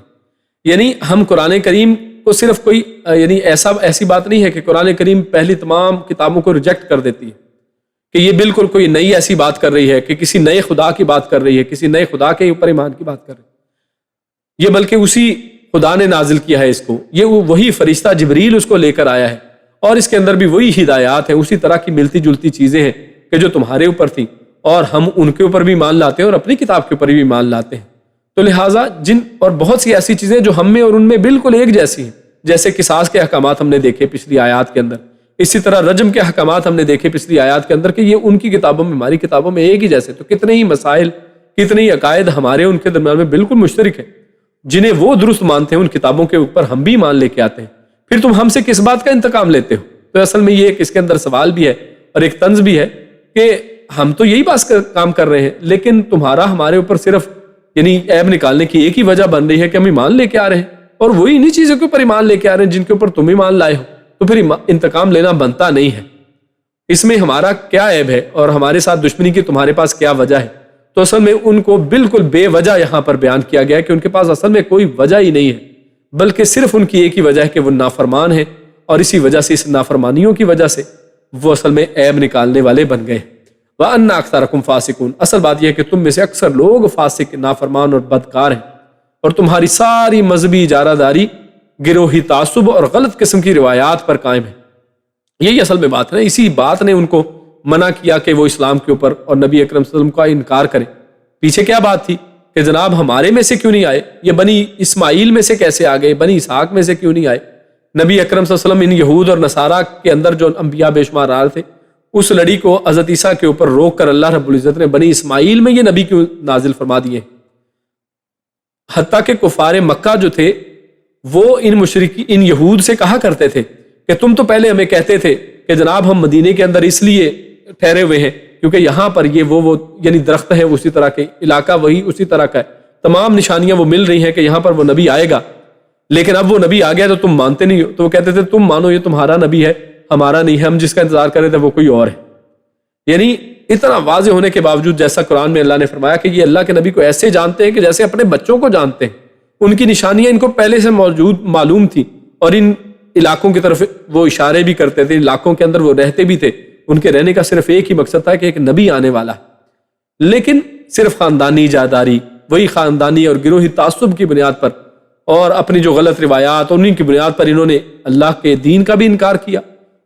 یعنی ہم قرآن کریم کو صرف کوئی یعنی ایسی بات نہیں ہے کہ قرآن کریم پہلی تمام کتابوں کو ریجیکٹ کر دیتی ہے کہ یہ بالکل کوئی نئی ایسی بات کر رہی ہے کہ کسی نئے خدا کی بات کر رہی ہے، کسی نئے خدا کے اوپر ایمان کی بات کر رہی ہے، یہ بلکہ اسی خدا نے نازل کیا ہے اس کو، یہ وہی فرشتہ جبریل اس کو لے کر آیا ہے، اور اس کے اندر بھی وہی ہدایات ہیں، اسی طرح کی ملتی جلتی چیزیں ہیں کہ جو تمہارے اوپر تھیں، اور ہم ان کے اوپر بھی مان لاتے ہیں اور اپنی کتاب کے اوپر بھی مان لاتے ہیں۔ تو لہٰذا جن اور بہت سی ایسی چیزیں جو ہم میں اور ان میں بالکل ایک جیسی ہیں، جیسے قصاص کے احکامات ہم نے دیکھے پچھلی آیات کے اندر، اسی طرح رجم کے احکامات ہم نے دیکھے پچھلی آیات کے اندر کہ یہ ان کی کتابوں میں ہماری کتابوں میں ایک ہی جیسے، تو کتنے ہی مسائل کتنے ہی عقائد ہمارے ان کے درمیان میں بالکل مشترک ہیں، جنہیں وہ درست مانتے ہیں ان کتابوں کے اوپر ہم بھی مان لے کے آتے ہیں، پھر تم ہم سے کس بات کا انتقام لیتے ہو؟ تو اصل میں یہ اس کے اندر سوال بھی ہے اور ایک طنز بھی ہے کہ ہم تو یہی بات کام کر رہے ہیں، لیکن تمہارا ہمارے اوپر صرف یعنی عیب نکالنے کی ایک ہی وجہ بن رہی ہے کہ ہم ایمان لے کے آ رہے ہیں، اور وہی انہی چیزوں کے اوپر ایمان لے کے آ رہے ہیں جن کے اوپر تم ایمان لائے ہو، تو پھر انتقام لینا بنتا نہیں ہے۔ اس میں ہمارا کیا عیب ہے اور ہمارے ساتھ دشمنی کی تمہارے پاس کیا وجہ ہے؟ تو اصل میں ان کو بالکل بے وجہ یہاں پر بیان کیا گیا ہے کہ ان کے پاس اصل میں کوئی وجہ ہی نہیں ہے، بلکہ صرف ان کی ایک ہی وجہ ہے کہ وہ نافرمان ہیں، اور اسی وجہ سے اس نافرمانیوں کی وجہ سے وہ اصل میں عیب نکالنے والے بن گئے۔ وَأَنَّ أَكْثَرَكُمْ فَاسِقُونَ، اصل بات یہ ہے کہ تم میں سے اکثر لوگ فاسق، نافرمان اور بدکار ہیں، اور تمہاری ساری مذہبی اجارہ داری گروہی تعصب اور غلط قسم کی روایات پر قائم ہے۔ یہی اصل میں بات ہے، اسی بات نے ان کو منع کیا کہ وہ اسلام کے اوپر اور نبی اکرم صلی اللہ علیہ وسلم کا انکار کریں۔ پیچھے کیا بات تھی کہ جناب ہمارے میں سے کیوں نہیں آئے، یہ بنی اسماعیل میں سے کیسے آ گئے، بنی اسحاق میں سے کیوں نہیں آئے؟ نبی اکرم صلی اللہ علیہ وسلم ان یہود اور نصارہ کے اندر جو انبیاء بے شمار آ رہے تھے، اس لڑی کو حضرت عیسیٰ کے اوپر روک کر اللہ رب العزت نے بنی اسماعیل میں یہ نبی کیوں نازل فرما دیے؟ حتیٰ کہ کفار مکہ جو تھے وہ ان یہود سے کہا کرتے تھے کہ تم تو پہلے ہمیں کہتے تھے کہ جناب ہم مدینے کے اندر اس لیے ٹھہرے ہوئے ہیں کیونکہ یہاں پر یہ وہ یعنی درخت ہے اسی طرح کے، علاقہ وہی اسی طرح کا ہے، تمام نشانیاں وہ مل رہی ہیں کہ یہاں پر وہ نبی آئے گا، لیکن اب وہ نبی آ گیا تو تم مانتے نہیں ہو۔ تو وہ کہتے تھے تم مانو یہ تمہارا نبی ہے، ہمارا نہیں ہے، ہم جس کا انتظار کر رہے تھے وہ کوئی اور ہے۔ یعنی اتنا واضح ہونے کے باوجود جیسا قرآن میں اللہ نے فرمایا کہ یہ اللہ کے نبی کو ایسے جانتے ہیں کہ جیسے اپنے بچوں کو جانتے ہیں، ان کی نشانیاں ان کو پہلے سے معلوم تھی، اور ان علاقوں کی طرف وہ اشارے بھی کرتے تھے، علاقوں کے اندر وہ رہتے بھی تھے، ان کے رہنے کا صرف ایک ہی مقصد تھا کہ ایک نبی آنے والا ہے، لیکن صرف خاندانی جاداری، وہی خاندانی اور گروہی تعصب کی بنیاد پر اور اپنی جو غلط روایات اور انہیں کی بنیاد پر انہوں نے اللہ کے دین کا بھی انکار کیا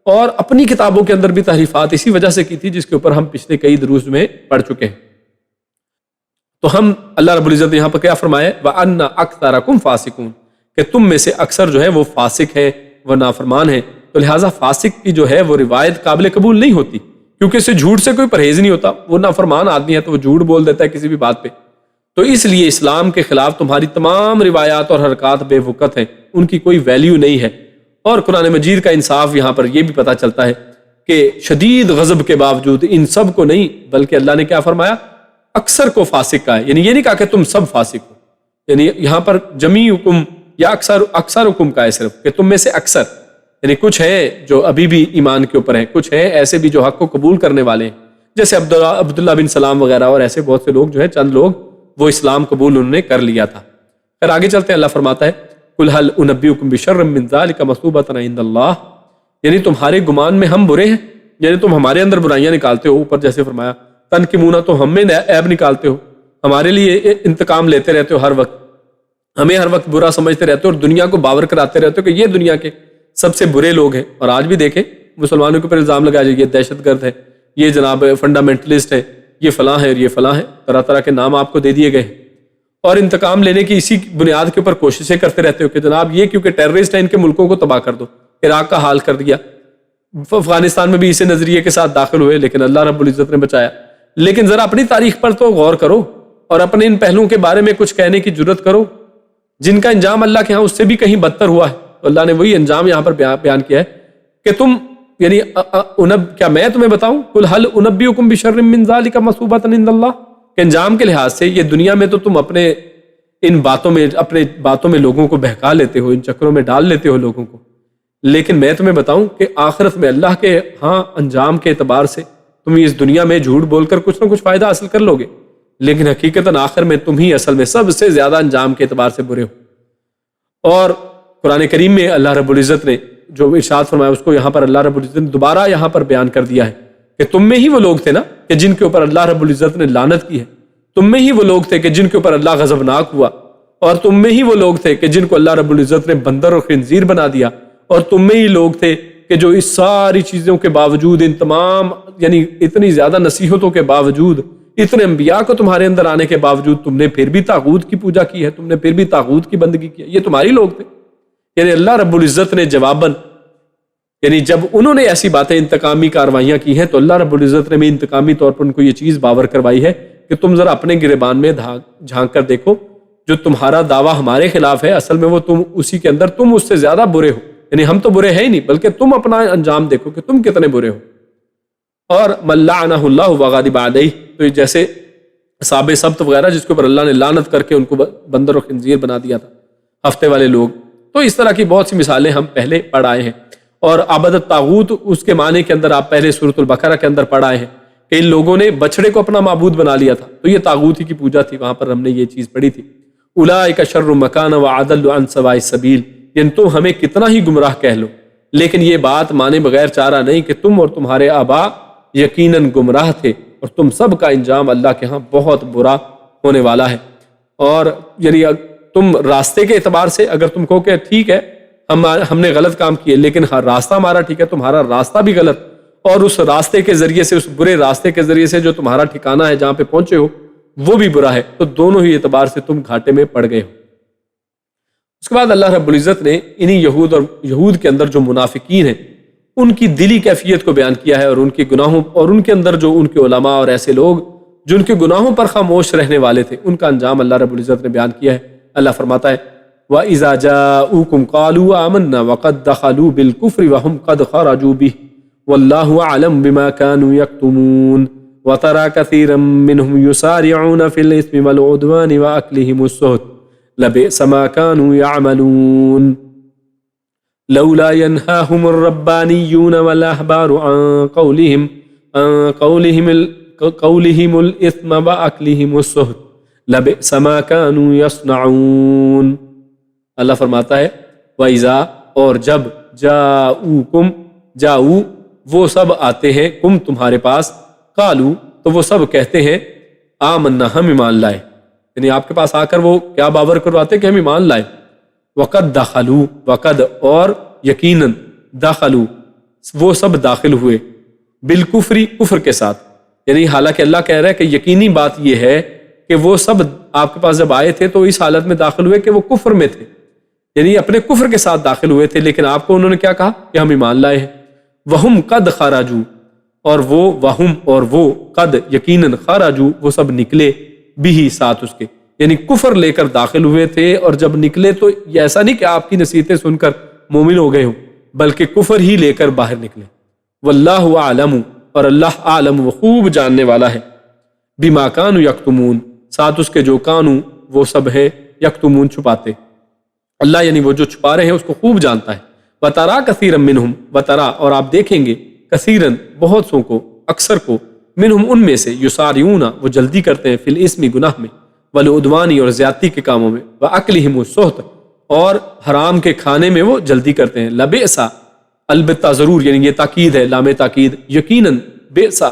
اور اپنی کتابوں کے اندر بھی تحریفات اسی وجہ سے کی تھی جس کے اوپر ہم پچھلے کئی دروس میں پڑھ چکے ہیں۔ تو ہم اللہ رب العزت نے یہاں پر کیا فرمایا وَأَنَّ أَكْثَرَكُمْ فَاسِقُونَ کہ تم میں سے اکثر جو ہے وہ فاسق ہے، وہ نافرمان ہے، تو لہٰذا فاسق کی جو ہے وہ روایت قابل قبول نہیں ہوتی، کیونکہ اس سے جھوٹ سے کوئی پرہیز نہیں ہوتا۔ وہ نافرمان آدمی ہے تو وہ جھوٹ بول دیتا ہے کسی بھی بات پہ، تو اس لیے اسلام کے خلاف تمہاری تمام روایات اور حرکات بے وقت ہیں، ان کی کوئی ویلیو نہیں ہے۔ اور قرآن مجید کا انصاف یہاں پر یہ بھی پتہ چلتا ہے کہ شدید غضب کے باوجود ان سب کو نہیں، بلکہ اللہ نے کیا فرمایا، اکثر کو فاسق کہا ہے، یعنی یہ نہیں کہا کہ تم سب فاسق ہو، یعنی یہاں پر جمی حکم یا اکثر حکم کا ہے صرف کہ تم میں سے اکثر، یعنی کچھ ہے جو ابھی بھی ایمان کے اوپر ہیں، کچھ ہے ایسے بھی جو حق کو قبول کرنے والے ہیں، جیسے عبداللہ بن سلام وغیرہ اور ایسے بہت سے لوگ جو ہے، چند لوگ وہ اسلام قبول انہوں نے کر لیا تھا۔ پھر آگے چلتے ہیں، اللہ فرماتا ہے قُلْ هَلْ أُنَبِّئُكُم بِشَرٍّ مِّن ذَلِكَ مَثُوبَةً عِندَ اللَّهِ، یعنی تمہارے گمان میں ہم برے ہیں، یعنی تم ہمارے اندر برائیاں نکالتے ہو، اوپر جیسے فرمایا تنقمون، تو ہم میں عیب نکالتے ہو، ہمارے لیے انتقام لیتے رہتے ہو، ہر وقت ہمیں ہر وقت برا سمجھتے رہتے ہو اور دنیا کو باور کراتے رہتے ہو کہ یہ دنیا کے سب سے برے لوگ ہیں۔ اور آج بھی دیکھیں مسلمانوں کے اوپر الزام لگایا جائے، یہ دہشت گرد ہے، یہ جناب فنڈامنٹلسٹ ہے، یہ فلاں ہے اور یہ فلاں ہے، طرح طرح کے نام آپ کو دے دیے گئے ہیں، اور انتقام لینے کی اسی بنیاد کے اوپر کوششیں کرتے رہتے ہو کہ جناب یہ کیونکہ ٹیررسٹ ہیں ان کے ملکوں کو تباہ کر دو، عراق کا حال کر دیا، افغانستان میں بھی اسی نظریے کے ساتھ داخل ہوئے، لیکن اللہ رب العزت نے بچایا۔ لیکن ذرا اپنی تاریخ پر تو غور کرو اور اپنے ان پہلوؤں کے بارے میں کچھ کہنے کی جرت کرو جن کا انجام اللہ کے ہاں اس سے بھی کہیں بدتر ہوا ہے۔ تو اللہ نے وہی انجام یہاں پر بیان کیا ہے کہ تم یعنی کیا میں تمہیں بتاؤں، قُلْ هَلْ أُنَبِّئُكُم بِشَرٍّ مِّن ذَلِكَ مَثُوبَةً عِندَ اللَّهِ کہ انجام کے لحاظ سے یہ دنیا میں تو تم اپنے ان باتوں میں لوگوں کو بہکا لیتے ہو، ان چکروں میں ڈال لیتے ہو لوگوں کو، لیکن میں تمہیں بتاؤں کہ آخرت میں اللہ کے ہاں انجام کے اعتبار سے تم اس دنیا میں جھوٹ بول کر کچھ نہ کچھ فائدہ حاصل کر لوگے، لیکن حقیقتاً آخر میں تم ہی اصل میں سب سے زیادہ انجام کے اعتبار سے برے ہو۔ اور قرآن کریم میں اللہ رب العزت نے جو ارشاد فرمایا اس کو یہاں پر اللہ رب العزت نے دوبارہ یہاں پر بیان کر دیا ہے کہ تم میں ہی وہ لوگ تھے نا کہ جن کے اوپر اللہ رب العزت نے لعنت کی ہے، تم میں ہی وہ لوگ تھے کہ جن کے اوپر اللہ غضبناک ہوا، اور تم میں ہی وہ لوگ تھے کہ جن کو اللہ رب العزت نے بندر اور خنزیر بنا دیا، اور تم میں ہی لوگ تھے کہ جو اس ساری چیزوں کے باوجود، ان تمام یعنی اتنی زیادہ نصیحتوں کے باوجود، اتنے انبیاء کو تمہارے اندر آنے کے باوجود تم نے پھر بھی طاغوت کی پوجا کی ہے، تم نے پھر بھی طاغوت کی بندگی کی ہے، یہ تمہاری لوگ تھے۔ یعنی اللہ رب العزت نے جواباً یعنی جب انہوں نے ایسی باتیں انتقامی کاروائیاں کی ہیں تو اللہ رب العزت نے بھی انتقامی طور پر ان کو یہ چیز باور کروائی ہے کہ تم ذرا اپنے گریبان میں جھانک کر دیکھو، جو تمہارا دعویٰ ہمارے خلاف ہے اصل میں وہ تم اسی کے اندر تم اس سے زیادہ برے ہو، یعنی ہم تو برے ہیں ہی نہیں بلکہ تم اپنا انجام دیکھو کہ تم کتنے برے ہو۔ اور من لعنہ اللہ وغضب علیہ، تو جیسے اصحاب سبت وغیرہ جس کے اوپر اللہ نے لعنت کر کے ان کو بندر و خنزیر بنا دیا تھا، ہفتے والے لوگ، تو اس طرح کی بہت سی مثالیں ہم پہلے پڑھ آئے ہیں۔ اور عبادت طاغوت اس کے معنی کے اندر آپ پہلے سورۃ البقرہ کے اندر پڑھ آئے ہیں کہ ان لوگوں نے بچڑے کو اپنا معبود بنا لیا تھا، تو یہ طاغوت ہی کی پوجا تھی، وہاں پر ہم نے یہ چیز پڑھی تھی۔ اولئک شر مکانا واضل عن سواء السبیل، یعنی تم ہمیں کتنا ہی گمراہ کہہ لو لیکن یہ بات مانے بغیر چارہ نہیں کہ تم اور تمہارے آبا یقیناً گمراہ تھے، اور تم سب کا انجام اللہ کے ہاں بہت برا ہونے والا ہے۔ اور یعنی تم راستے کے اعتبار سے اگر تم کہو کہ ٹھیک ہے ہم نے غلط کام کیے لیکن ہر راستہ ہمارا ٹھیک ہے، تمہارا راستہ بھی غلط، اور اس راستے کے ذریعے سے، اس برے راستے کے ذریعے سے جو تمہارا ٹھکانہ ہے جہاں پہ پہنچے ہو وہ بھی برا ہے، تو دونوں ہی اعتبار سے تم گھاٹے میں پڑ گئے ہو۔ اس کے بعد اللہ رب العزت نے انہی یہود کے اندر جو منافقین ہیں ان کی دلی کیفیت کو بیان کیا ہے، اور ان کے گناہوں اور ان کے اندر جو ان کے علماء اور ایسے لوگ جو ان کے گناہوں پر خاموش رہنے والے تھے ان کا انجام اللہ رب العزت نے بیان کیا ہے۔ اللہ فرماتا ہے وَإِذَا جَاءُوكُمْ قَالُوا آمَنَّا وَقَدْ دَخَلُوا بِالْكُفْرِ وَهُمْ قَدْ خَرَجُوا بِهِ وَاللَّهُ أَعْلَمُ بِمَا كَانُوا يَكْتُمُونَ وَتَرَى كَثِيرًا مِّنْهُمْ يُسَارِعُونَ فِي الْإِثْمِ وَالْعُدْوَانِ وَأَكْلِهِمُ السُّحْتَ لَبِئْسَ مَا كَانُوا يَعْمَلُونَ لولا ينهاهم الربانيون والأحبار عن قولهم الإثم وأكلهم السحت لبئس ما كانوا يصنعون۔ اللہ فرماتا ہے وَإِذَا، اور جب جاؤکم، جاؤ وہ سب آتے ہیں، کم تمہارے پاس، قالو تو وہ سب کہتے ہیں آمنا ہم ایمان لائے، یعنی آپ کے پاس آ کر وہ کیا باور کرواتے کہ ہم ایمان لائے، وقد دخلوا، وقد اور یقیناً، دخلوا وہ سب داخل ہوئے، بالکفری کفر کے ساتھ، یعنی حالانکہ اللہ کہہ رہا ہے کہ یقینی بات یہ ہے کہ وہ سب آپ کے پاس جب آئے تھے تو اس حالت میں داخل ہوئے کہ وہ کفر میں تھے، یعنی اپنے کفر کے ساتھ داخل ہوئے تھے، لیکن آپ کو انہوں نے کیا کہا کہ ہم ایمان لائے ہیں۔ وہم قد خرجوا، اور وہ وہم اور وہ قد یقیناً خرجوا وہ سب نکلے بھی ساتھ اس کے، یعنی کفر لے کر داخل ہوئے تھے، اور جب نکلے تو یہ ایسا نہیں کہ آپ کی نصیحتیں سن کر مومن ہو گئے ہوں، بلکہ کفر ہی لے کر باہر نکلے۔ واللہ اعلم، اور اللہ عالم وہ خوب جاننے والا ہے، بما کانوا یکتمون ساتھ اس کے جو کانوا وہ سب ہے یکتمون چھپاتے، اللہ یعنی وہ جو چھپا رہے ہیں اس کو خوب جانتا ہے۔ وترا کثیرا منہم، وترا اور آپ دیکھیں گے، کثیرن بہت سو کو، اکثر کو، منہم ان میں سے، یسارعون وہ جلدی کرتے ہیں، فی الاسم گناہ میں، والعدوان اور زیادتی کے کاموں میں، واکلہم السحت اور حرام کے کھانے میں وہ جلدی کرتے ہیں۔ لبئس البتہ ضرور، یعنی یہ تاکید ہے، لام تاکید، یقیناً بئس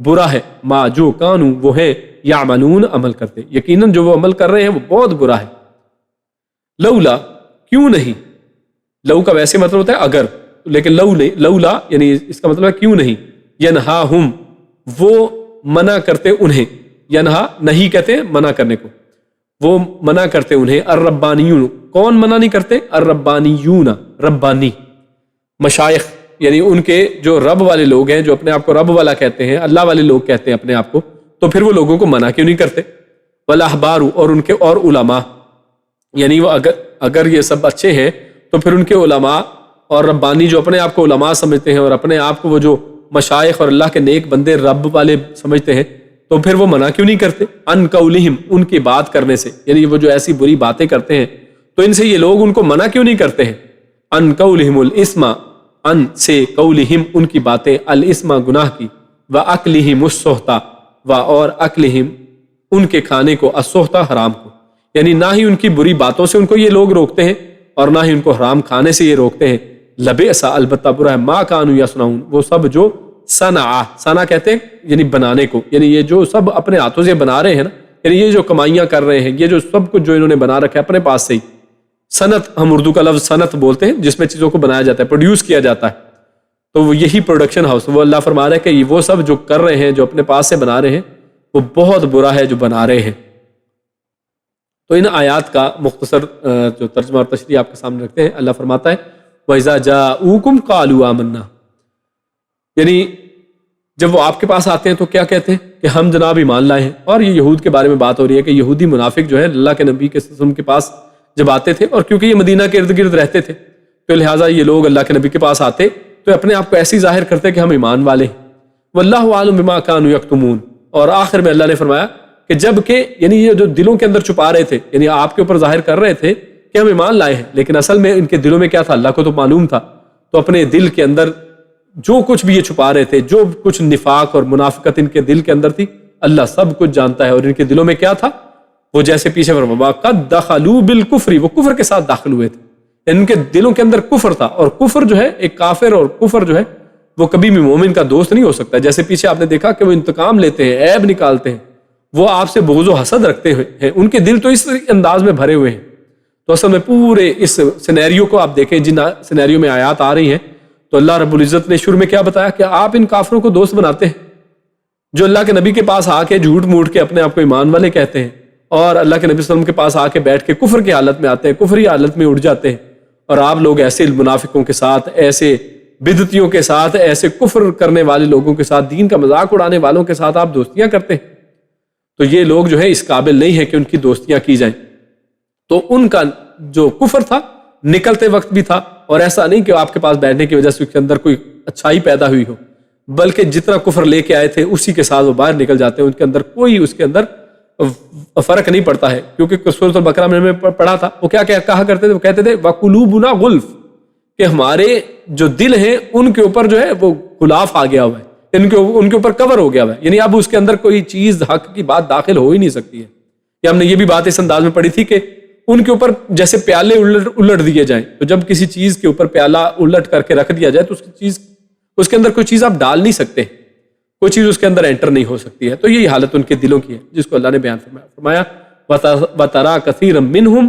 برا ہے، ما جو کانوا وہ ہے، یعملون عمل کرتے، یقیناً جو وہ عمل کر رہے ہیں وہ بہت برا ہے۔ لولا کیوں نہیں، لو کا ویسے مطلب ہوتا ہے اگر، لیکن لولا یعنی اس کا مطلب ہے کیوں نہیں، ینہاہم وہ منع کرتے انہیں، ینہا نہیں کہتے ہیں منع کرنے کو، وہ منع کرتے انہیں، الربانیون کون منع نہیں کرتے، الربانیون ربانی مشائخ، یعنی ان کے جو رب والے لوگ ہیں، جو اپنے آپ کو رب والا کہتے ہیں، اللہ والے لوگ کہتے ہیں اپنے آپ کو، تو پھر وہ لوگوں کو منع کیوں نہیں کرتے؟ والاحبار اور ان کے اور علماء، یعنی وہ اگر یہ سب اچھے ہیں تو پھر ان کے علماء اور ربانی جو اپنے آپ کو علماء سمجھتے ہیں اور اپنے آپ کو وہ جو مشائخ اور اللہ کے نیک بندے رب والے سمجھتے ہیں، تو پھر وہ منع کیوں نہیں کرتے؟ ان قولہم ان کی بات کرنے سے، یعنی وہ جو ایسی بری باتیں کرتے ہیں تو ان سے یہ لوگ ان کو منع کیوں نہیں کرتے ہیں؟ ان قولہم الاسم، ان سے قولہم ان کی باتیں، الاسم گناہ کی، واکلہم السحت و اور اکلہم ان کے کھانے کو، السحت حرام کو، یعنی نہ ہی ان کی بری باتوں سے ان کو یہ لوگ روکتے ہیں اور نہ ہی ان کو حرام کھانے سے یہ روکتے ہیں۔ لبئس البتہ برا ہے، ما کانوا یصنعون وہ سب جو صنع کہتے ہیں یعنی بنانے کو، یعنی یہ جو سب اپنے ہاتھوں سے بنا رہے ہیں نا، یعنی یہ جو کمائیاں کر رہے ہیں، یہ جو سب کچھ جو انہوں نے بنا رکھا ہے اپنے پاس سے ہی، صنعت ہم اردو کا لفظ صنعت بولتے ہیں جس میں چیزوں کو بنایا جاتا ہے، پروڈیوس کیا جاتا ہے، تو وہ یہی پروڈکشن ہاؤس، وہ اللہ فرما رہا ہے کہ وہ سب جو کر رہے ہیں، جو اپنے پاس سے بنا رہے ہیں، وہ بہت برا ہے جو بنا رہے ہیں۔ تو ان آیات کا مختصر جو ترجمہ اور تشریح آپ کے سامنے رکھتے ہیں، اللہ فرماتا ہے وَإِذَا جَاءُوكُمْ قَالُوا آمَنَّا، یعنی جب وہ آپ کے پاس آتے ہیں تو کیا کہتے ہیں کہ ہم جناب ایمان لائے ہیں۔ اور یہ یہود کے بارے میں بات ہو رہی ہے کہ یہودی منافق جو ہے اللہ کے نبی کے وسلم کے پاس جب آتے تھے، اور کیونکہ یہ مدینہ کے ارد گرد رہتے تھے تو لہٰذا یہ لوگ اللہ کے نبی کے پاس آتے تو اپنے آپ کو ایسی ظاہر کرتے کہ ہم ایمان والے ہیں۔ واللہ اعلم بما كانوا یکتمون، اور آخر میں اللہ نے فرمایا کہ جب کہ یعنی یہ جو دلوں کے اندر چھپا رہے تھے، یعنی آپ کے اوپر ظاہر کر رہے تھے کہ ہم ایمان لائے ہیں، لیکن اصل میں ان کے دلوں میں کیا تھا اللہ کو تو معلوم تھا، تو اپنے دل کے اندر جو کچھ بھی یہ چھپا رہے تھے، جو کچھ نفاق اور منافقت ان کے دل کے اندر تھی، اللہ سب کچھ جانتا ہے۔ اور ان کے دلوں میں کیا تھا، وہ جیسے پیچھے فرمایا قد دخلوا بالکفر، وہ کفر کے ساتھ داخل ہوئے تھے، ان کے دلوں کے اندر کفر تھا، اور کفر جو ہے ایک کافر اور کفر جو ہے وہ کبھی بھی مومن کا دوست نہیں ہو سکتا۔ جیسے پیچھے آپ نے دیکھا کہ وہ انتقام لیتے ہیں، عیب نکالتے ہیں، وہ آپ سے بغض و حسد رکھتے ہیں، ان کے دل تو اس انداز میں بھرے ہوئے ہیں۔ تو اصل میں پورے اس سینیریو کو آپ دیکھیں، جن سینیریو میں آیات آ رہی ہیں، تو اللہ رب العزت نے شروع میں کیا بتایا کہ آپ ان کافروں کو دوست بناتے ہیں جو اللہ کے نبی کے پاس آ کے جھوٹ موٹ کے اپنے آپ کو ایمان والے کہتے ہیں، اور اللہ کے نبی صلی اللہ علیہ وسلم کے پاس آ کے بیٹھ کے کفر کی حالت میں آتے ہیں، کفری حالت میں اٹھ جاتے ہیں، اور آپ لوگ ایسے منافقوں کے ساتھ، ایسے بدعتیوں کے ساتھ، ایسے کفر کرنے والے لوگوں کے ساتھ، دین کا مذاق اڑانے والوں کے ساتھ آپ دوستیاں کرتے ہیں، تو یہ لوگ جو ہے اس قابل نہیں ہے کہ ان کی دوستیاں کی جائیں۔ تو ان کا جو کفر تھا نکلتے وقت بھی تھا، اور ایسا نہیں کہ آپ کے پاس بیٹھنے کی وجہ سے اس کے اندر کوئی اچھائی پیدا ہوئی ہو، بلکہ جتنا کفر لے کے آئے تھے اسی کے ساتھ وہ باہر نکل جاتے ہیں، ان کے اندر کوئی اس کے اندر فرق نہیں پڑتا ہے۔ کیونکہ سورۃ البقرہ میں پڑھا تھا، وہ کیا کہا کرتے تھے، وہ کہتے تھے وَقُلُوبُنَا غُلْف، کہ ہمارے جو دل ہیں ان کے اوپر جو ہے وہ غلاف آ گیا ہوا ہے، ان کے اوپر کور ہو گیا ہوا ہے، یعنی اب اس کے اندر کوئی چیز حق کی بات داخل ہو ہی نہیں سکتی ہے۔ یا ہم نے یہ بھی بات اس انداز میں پڑھی تھی کہ ان کے اوپر جیسے پیالے الٹ دیے جائیں، تو جب کسی چیز کے اوپر پیالہ الٹ کر کے رکھ دیا جائے تو اس کے اندر کوئی چیز آپ ڈال نہیں سکتے، کوئی چیز اس کے اندر انٹر نہیں ہو سکتی ہے۔ تو یہی حالت ان کے دلوں کی ہے جس کو اللہ نے بیان فرمایا وَتَرَا كَثِيرًا مِّنْهُمْ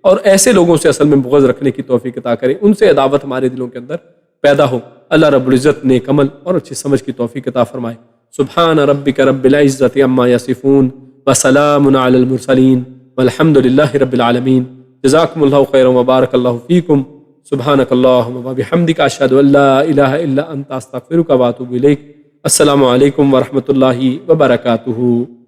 اور ایسے لوگوں سے اصل میں بغض رکھنے کی توفیق عطا کرے، ان سے عداوت ہمارے دلوں کے اندر پیدا ہو۔ اللہ رب العزت نیک عمل اور اچھی سمجھ کی توفیق عطا فرمائے۔ سبحان ربک رب العزت عما یصفون وسلام علی المرسلین والحمد للہ رب العالمین۔ جزاکم اللہ خیرا وبارک اللہ فیکم۔ سبحانک اللہم وبحمدک، اشہد ان لا الہ الا انت، استغفرک واتوب الیک۔ السلام علیکم ورحمۃ اللہ وبرکاتہ۔